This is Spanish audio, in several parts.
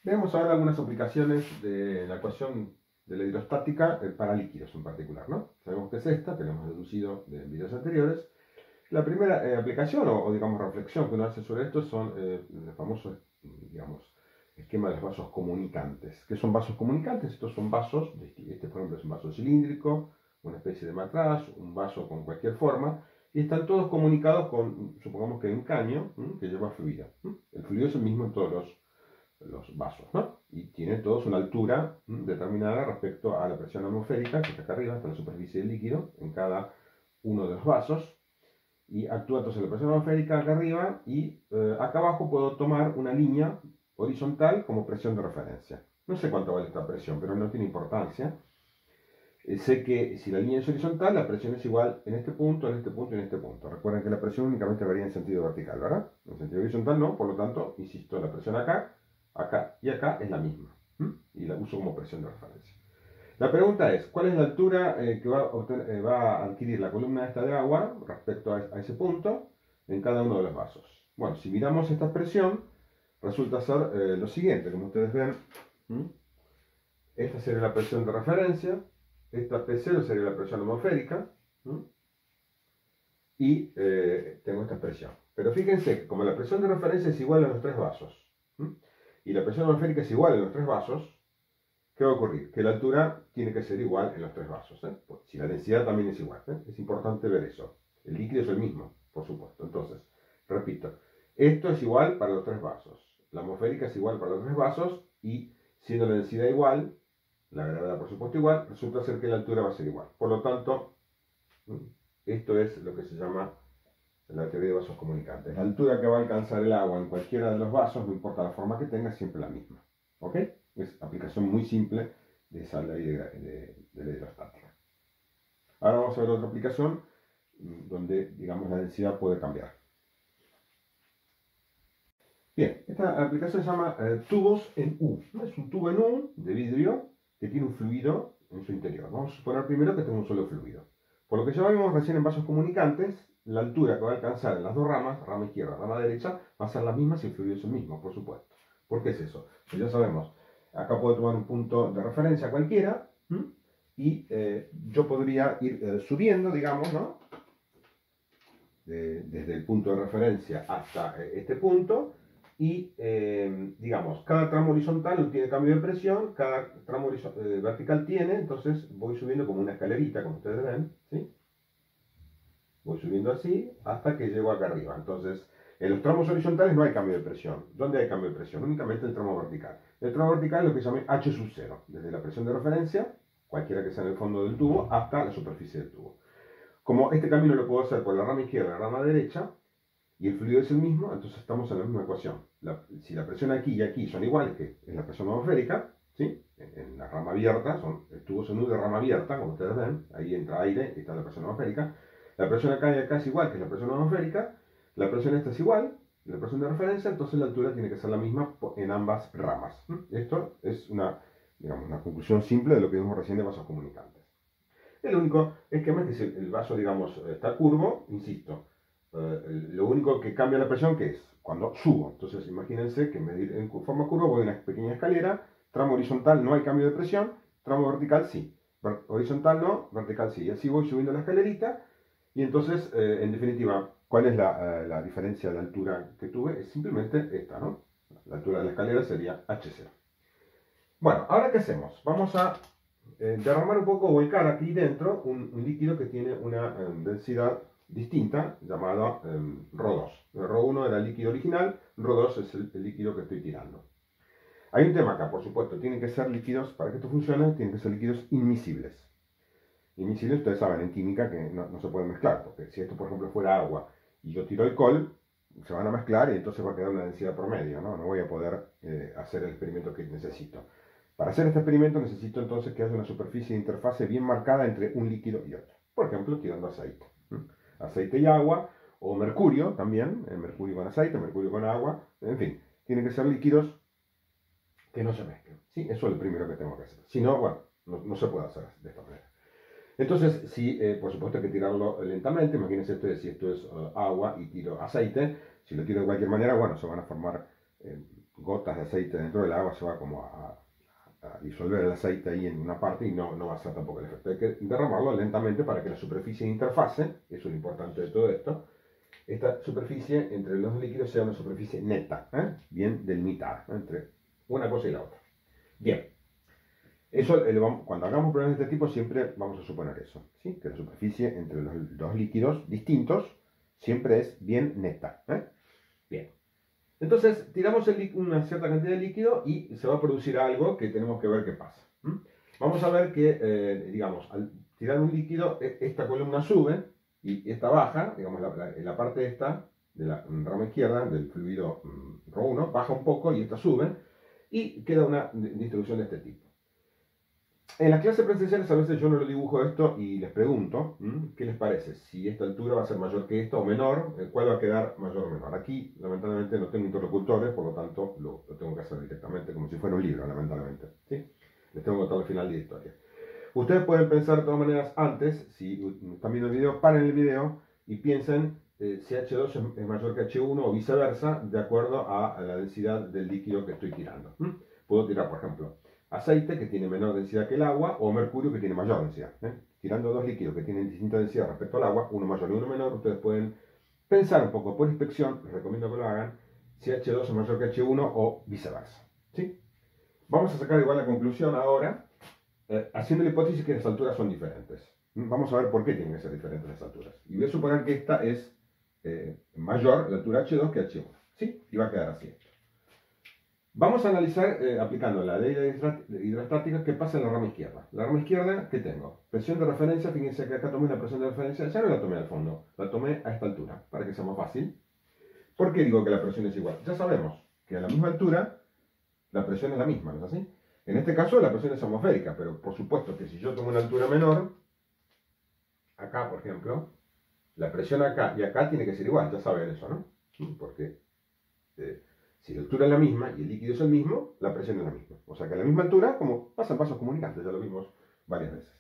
Veamos ahora algunas aplicaciones de la ecuación de la hidrostática para líquidos en particular, ¿no? Sabemos que es esta, tenemos deducido de videos anteriores. La primera aplicación o, digamos, reflexión que uno hace sobre esto son los famosos, digamos, esquema de los vasos comunicantes. ¿Qué son vasos comunicantes? Estos son vasos, este por ejemplo es un vaso cilíndrico, una especie de matraz, un vaso con cualquier forma, y están todos comunicados con, supongamos que hay un caño que lleva fluido. El fluido es el mismo en todos los vasos, ¿no? Y tienen todos una altura determinada respecto a la presión atmosférica, que está acá arriba, está en la superficie del líquido, en cada uno de los vasos, y actúa entonces la presión atmosférica acá arriba, y acá abajo puedo tomar una línea horizontal como presión de referencia. No sé cuánto vale esta presión, pero no tiene importancia. Sé que si la línea es horizontal, la presión es igual en este punto, en este punto y en este punto. Recuerden que la presión únicamente varía en sentido vertical, ¿verdad? En sentido horizontal no, por lo tanto, insisto, la presión acá, acá y acá es la misma. Y la uso como presión de referencia. La pregunta es, ¿cuál es la altura que va a adquirir la columna esta de agua respecto a ese punto en cada uno de los vasos? Bueno, si miramos esta expresión, resulta ser lo siguiente, como ustedes ven. Esta sería la presión de referencia, esta P0 sería la presión atmosférica, y tengo esta expresión. Pero fíjense que como la presión de referencia es igual en los tres vasos, y la presión atmosférica es igual en los tres vasos, ¿qué va a ocurrir? Que la altura tiene que ser igual en los tres vasos. Pues, si la densidad también es igual. Es importante ver eso. El líquido es el mismo, por supuesto. Entonces, repito, esto es igual para los tres vasos. La atmosférica es igual para los tres vasos y siendo la densidad igual, la gravedad por supuesto igual, resulta ser que la altura va a ser igual. Por lo tanto, esto es lo que se llama la teoría de vasos comunicantes. La altura que va a alcanzar el agua en cualquiera de los vasos, no importa la forma que tenga, es siempre la misma. ¿Ok? Es aplicación muy simple de esa ley de la hidrostática. Ahora vamos a ver otra aplicación donde, digamos, la densidad puede cambiar. Bien, esta aplicación se llama tubos en U. Es un tubo en U de vidrio que tiene un fluido en su interior. Vamos a suponer primero que tengo un solo fluido. Por lo que ya vimos recién en vasos comunicantes, la altura que va a alcanzar en las dos ramas, rama izquierda, rama derecha, va a ser la misma si el fluido es el mismo, por supuesto. ¿Por qué es eso? Pues ya sabemos, acá puedo tomar un punto de referencia cualquiera y yo podría ir subiendo, digamos, ¿no? Desde el punto de referencia hasta este punto. Y, digamos, cada tramo horizontal no tiene cambio de presión, cada tramo vertical tiene, entonces voy subiendo como una escalerita, como ustedes ven, ¿sí? Voy subiendo así hasta que llego acá arriba. Entonces, en los tramos horizontales no hay cambio de presión. ¿Dónde hay cambio de presión? Únicamente en el tramo vertical. El tramo vertical es lo que se llama H sub 0, desde la presión de referencia, cualquiera que sea en el fondo del tubo, hasta la superficie del tubo. Como este camino lo puedo hacer por la rama izquierda y la rama derecha, y el fluido es el mismo, entonces estamos en la misma ecuación. Si la presión aquí y aquí son iguales, que es la presión atmosférica, ¿sí? En la rama abierta, el tubo es un nudo de rama abierta, como ustedes ven, ahí entra aire, está la presión atmosférica. La presión acá y acá es igual, que es la presión atmosférica, la presión esta es igual, la presión de referencia, entonces la altura tiene que ser la misma en ambas ramas. Esto es digamos, una conclusión simple de lo que vimos recién de vasos comunicantes. El único esquema es que si el vaso, digamos, está curvo, insisto, lo único que cambia la presión, que es cuando subo. Entonces, imagínense que en vez de ir en forma curva, voy a una pequeña escalera, tramo horizontal no hay cambio de presión, tramo vertical sí. Horizontal no, vertical sí. Y así voy subiendo la escalerita, y entonces, en definitiva, ¿cuál es la diferencia de altura que tuve? Es simplemente esta, ¿no? La altura de la escalera sería H0. Bueno, ¿ahora qué hacemos? Vamos a derramar un poco, volcar aquí dentro un líquido que tiene una densidad distinta, llamada ρ2. ρ1 era el líquido original, ρ2 es el líquido que estoy tirando. Hay un tema acá, por supuesto, tienen que ser líquidos, para que esto funcione, tienen que ser líquidos inmiscibles. Inmiscibles, ustedes saben en química que no se pueden mezclar, porque si esto, por ejemplo, fuera agua y yo tiro alcohol, se van a mezclar y entonces va a quedar una densidad promedio, ¿no? No voy a poder hacer el experimento que necesito. Para hacer este experimento necesito entonces que haya una superficie de interfase bien marcada entre un líquido y otro. Por ejemplo, tirando aceite. Aceite y agua, o mercurio también, mercurio con aceite, mercurio con agua, en fin, tienen que ser líquidos que no se mezclen. ¿Sí? Eso es lo primero que tengo que hacer. Si no, bueno, no se puede hacer de esta manera. Entonces, sí, por supuesto hay que tirarlo lentamente. Imagínense si esto es agua y tiro aceite. Si lo tiro de cualquier manera, bueno, se van a formar gotas de aceite dentro del agua, se va como a disolver el aceite ahí en una parte y no va a hacer tampoco el efecto. Hay que derramarlo lentamente para que la superficie de interfase, eso es lo importante de todo esto, esta superficie entre los dos líquidos sea una superficie neta, bien delimitada, entre una cosa y la otra. Bien, eso cuando hagamos problemas de este tipo siempre vamos a suponer eso, ¿sí? Que la superficie entre los dos líquidos distintos siempre es bien neta. Bien. Entonces tiramos una cierta cantidad de líquido y se va a producir algo que tenemos que ver qué pasa. Vamos a ver que, digamos, al tirar un líquido, esta columna sube y esta baja, digamos, la parte esta de la rama izquierda del fluido ρ1 baja un poco y esta sube y queda una distribución de este tipo. En las clases presenciales a veces yo no lo dibujo esto y les pregunto, ¿qué les parece? Si esta altura va a ser mayor que esta o menor, ¿cuál va a quedar mayor o menor? Aquí, lamentablemente, no tengo interlocutores, por lo tanto, lo tengo que hacer directamente, como si fuera un libro, lamentablemente. ¿Sí? Les tengo que contar el final de la historia. Ustedes pueden pensar de todas maneras antes, si están viendo el video, paren el video y piensen si H2 es mayor que H1 o viceversa, de acuerdo a la densidad del líquido que estoy tirando. Puedo tirar, por ejemplo, aceite que tiene menor densidad que el agua o mercurio que tiene mayor densidad. Tirando dos líquidos que tienen distinta densidad respecto al agua, uno mayor y uno menor, ustedes pueden pensar un poco por inspección, les recomiendo que lo hagan, si H2 es mayor que H1 o viceversa. ¿Sí? Vamos a sacar igual la conclusión ahora, haciendo la hipótesis que las alturas son diferentes. Vamos a ver por qué tienen que ser diferentes las alturas. Y voy a suponer que esta es mayor, la altura H2 que H1. ¿Sí? Y va a quedar así. Vamos a analizar, aplicando la ley de hidrostática, qué pasa en la rama izquierda. La rama izquierda, ¿qué tengo? Presión de referencia, fíjense que acá tomé una presión de referencia, ya no la tomé al fondo, la tomé a esta altura, para que sea más fácil. ¿Por qué digo que la presión es igual? Ya sabemos que a la misma altura, la presión es la misma, ¿no es así? En este caso, la presión es atmosférica, pero por supuesto que si yo tomo una altura menor, acá, por ejemplo, la presión acá y acá tiene que ser igual, ya saben eso, ¿no? Porque si la altura es la misma y el líquido es el mismo, la presión es la misma. O sea que a la misma altura, como pasan pasos comunicantes, ya lo vimos varias veces.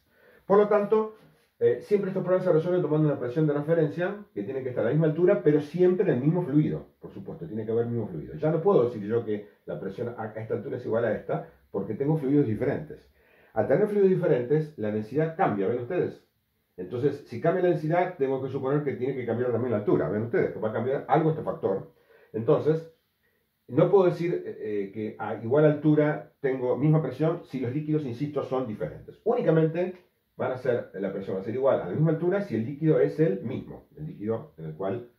Por lo tanto, siempre estos problemas se resuelven tomando una presión de referencia que tiene que estar a la misma altura, pero siempre en el mismo fluido. Por supuesto, tiene que haber el mismo fluido. Ya no puedo decir yo que la presión a esta altura es igual a esta, porque tengo fluidos diferentes. Al tener fluidos diferentes, la densidad cambia, ¿ven ustedes? Entonces, si cambia la densidad, tengo que suponer que tiene que cambiar también la altura. ¿Ven ustedes? Que va a cambiar algo este factor. Entonces, no puedo decir que a igual altura tengo misma presión si los líquidos, insisto, son diferentes. Únicamente la presión va a ser igual a la misma altura si el líquido es el mismo, el líquido en el cual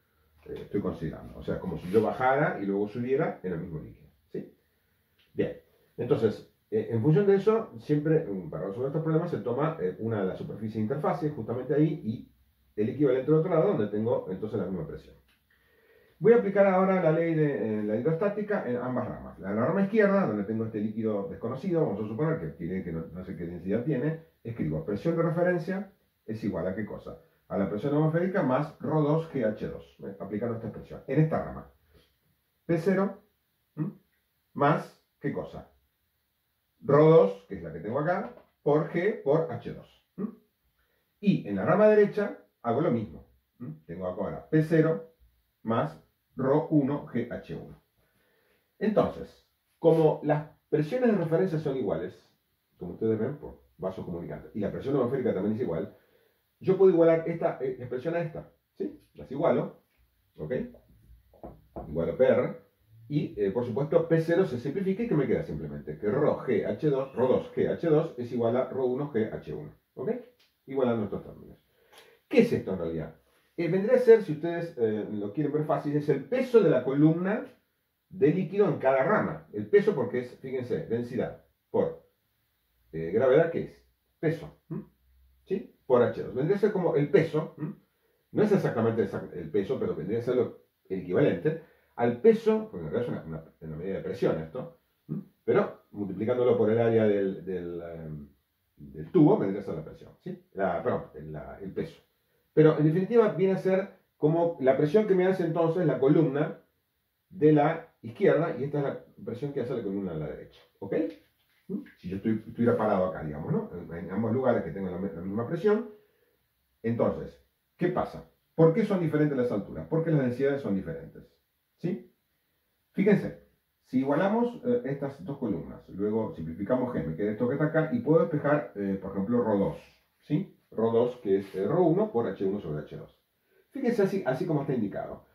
estoy considerando. O sea, como si yo bajara y luego subiera en el mismo líquido. ¿Sí? Bien, entonces, en función de eso, siempre para resolver estos problemas se toma una de las superficies de interfase, justamente ahí, y el equivalente del otro lado, donde tengo entonces la misma presión. Voy a aplicar ahora la ley de la hidrostática en ambas ramas. La rama izquierda, donde tengo este líquido desconocido, vamos a suponer que no sé qué densidad tiene, escribo presión de referencia es igual a qué cosa? A la presión atmosférica más ρ2 GH2, aplicando esta expresión. En esta rama, P0 más, ¿qué cosa? ρ2, que es la que tengo acá, por G por H2. Y en la rama derecha hago lo mismo. Tengo ahora P0 más ρ1 GH1. Entonces, como las presiones de referencia son iguales, como ustedes ven por vasos comunicantes, y la presión atmosférica también es igual, yo puedo igualar esta expresión a esta. ¿Sí? Las igualo. ¿Ok? Igualo PR. Y, por supuesto, P0 se simplifica y que me queda simplemente que ρ2 GH2 es igual a ρ1 GH1. ¿Ok? Igualando estos términos. ¿Qué es esto en realidad? Vendría a ser, si ustedes lo quieren ver fácil, es el peso de la columna de líquido en cada rama. El peso porque es, fíjense, densidad por gravedad, ¿qué es? Peso. ¿Sí? Por H2. Vendría a ser como el peso. No es exactamente el peso, pero vendría a ser el equivalente al peso, porque en realidad es una medida de presión esto, pero multiplicándolo por el área del tubo, vendría a ser la presión. ¿Sí? Perdón, el peso. Pero en definitiva viene a ser como la presión que me hace entonces la columna de la izquierda y esta es la presión que hace la columna de la derecha. ¿Ok? Si yo estuviera parado acá, digamos, ¿no? En ambos lugares que tengo la misma presión. Entonces, ¿qué pasa? ¿Por qué son diferentes las alturas? Porque las densidades son diferentes. ¿Sí? Fíjense, Si igualamos estas dos columnas, luego simplificamos G, me queda esto que está acá, y puedo despejar, por ejemplo, ρ2, ¿sí? ρ2, que es ρ1 por h1 sobre h2. Fíjense así como está indicado.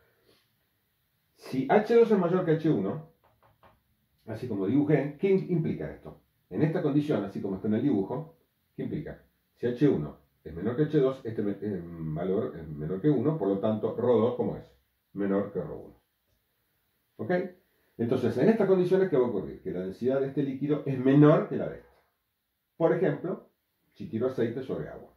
Si h2 es mayor que h1, así como dibujé, ¿qué implica esto? En esta condición, así como está en el dibujo, ¿qué implica? Si h1 es menor que h2, este valor es menor que 1, por lo tanto, ρ2, ¿cómo es? Menor que ρ1. ¿Ok? Entonces, en estas condiciones, ¿qué va a ocurrir? Que la densidad de este líquido es menor que la de este. Por ejemplo, si tiro aceite sobre agua.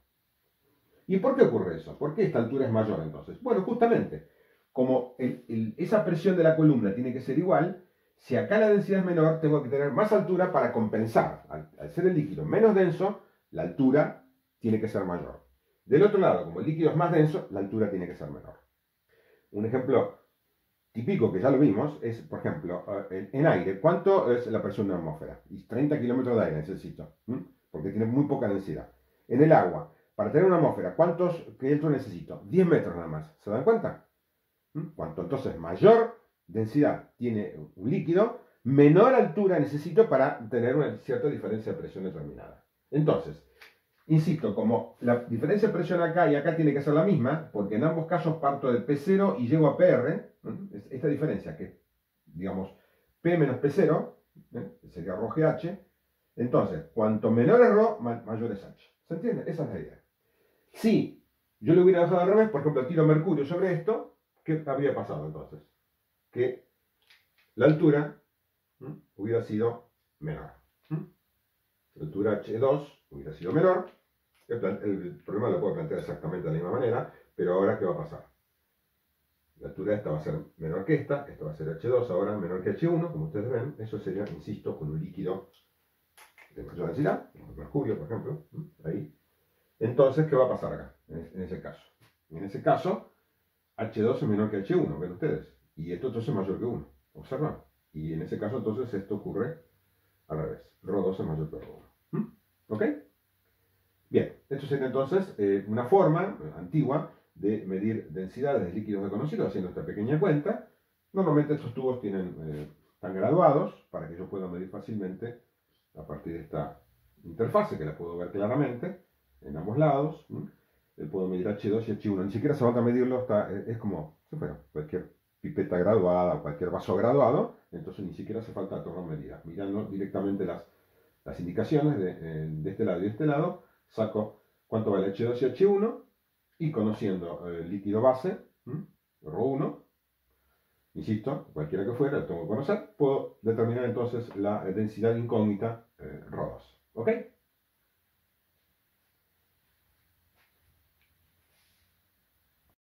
¿Y por qué ocurre eso? ¿Por qué esta altura es mayor entonces? Bueno, justamente, como esa presión de la columna tiene que ser igual, si acá la densidad es menor, tengo que tener más altura para compensar. Al ser el líquido menos denso, la altura tiene que ser mayor. Del otro lado, como el líquido es más denso, la altura tiene que ser menor. Un ejemplo típico que ya lo vimos es, por ejemplo, en aire, ¿cuánto es la presión de la atmósfera? Y 30 kilómetros de aire necesito, porque tiene muy poca densidad. En el agua, para tener una atmósfera, ¿cuántos kilómetros necesito? 10 metros nada más. ¿Se dan cuenta? Cuanto entonces mayor densidad tiene un líquido, menor altura necesito para tener una cierta diferencia de presión determinada. Entonces, insisto, como la diferencia de presión acá y acá tiene que ser la misma, porque en ambos casos parto de P0 y llego a PR, esta diferencia que, digamos, P menos P0, sería ρGH, entonces, cuanto menor es ρ, mayor es H. ¿Se entiende? Esa es la idea. Si yo lo hubiera dejado al revés, por ejemplo, tiro mercurio sobre esto, ¿qué habría pasado entonces? Que la altura hubiera sido menor. La altura H2 hubiera sido menor. El problema lo puedo plantear exactamente de la misma manera, pero ahora ¿qué va a pasar? La altura de esta va a ser menor que esta va a ser H2 ahora menor que H1, como ustedes ven. Eso sería, insisto, con un líquido de mayor densidad, como el mercurio, por ejemplo, ahí. Entonces, ¿qué va a pasar acá, en ese caso? En ese caso, H2 es menor que H1, ven ustedes. Y esto entonces es mayor que 1. Observan. Y en ese caso, entonces, esto ocurre al revés. ρ2 es mayor que ρ1. ¿Ok? Bien, esto sería entonces una forma antigua de medir densidades de líquidos desconocidos haciendo esta pequeña cuenta. Normalmente estos tubos están graduados para que yo pueda medir fácilmente a partir de esta interfase que la puedo ver claramente en ambos lados. Puedo medir H2 y H1. Ni siquiera se falta medirlo, es como si fuera cualquier pipeta graduada o cualquier vaso graduado. Entonces ni siquiera hace falta tomar medidas. Mirando directamente las indicaciones de este lado y de este lado, saco cuánto vale H2 y H1 y conociendo el líquido base, ρ1, insisto, cualquiera que fuera, lo tengo que conocer, puedo determinar entonces la densidad incógnita ρ2. ¿Ok?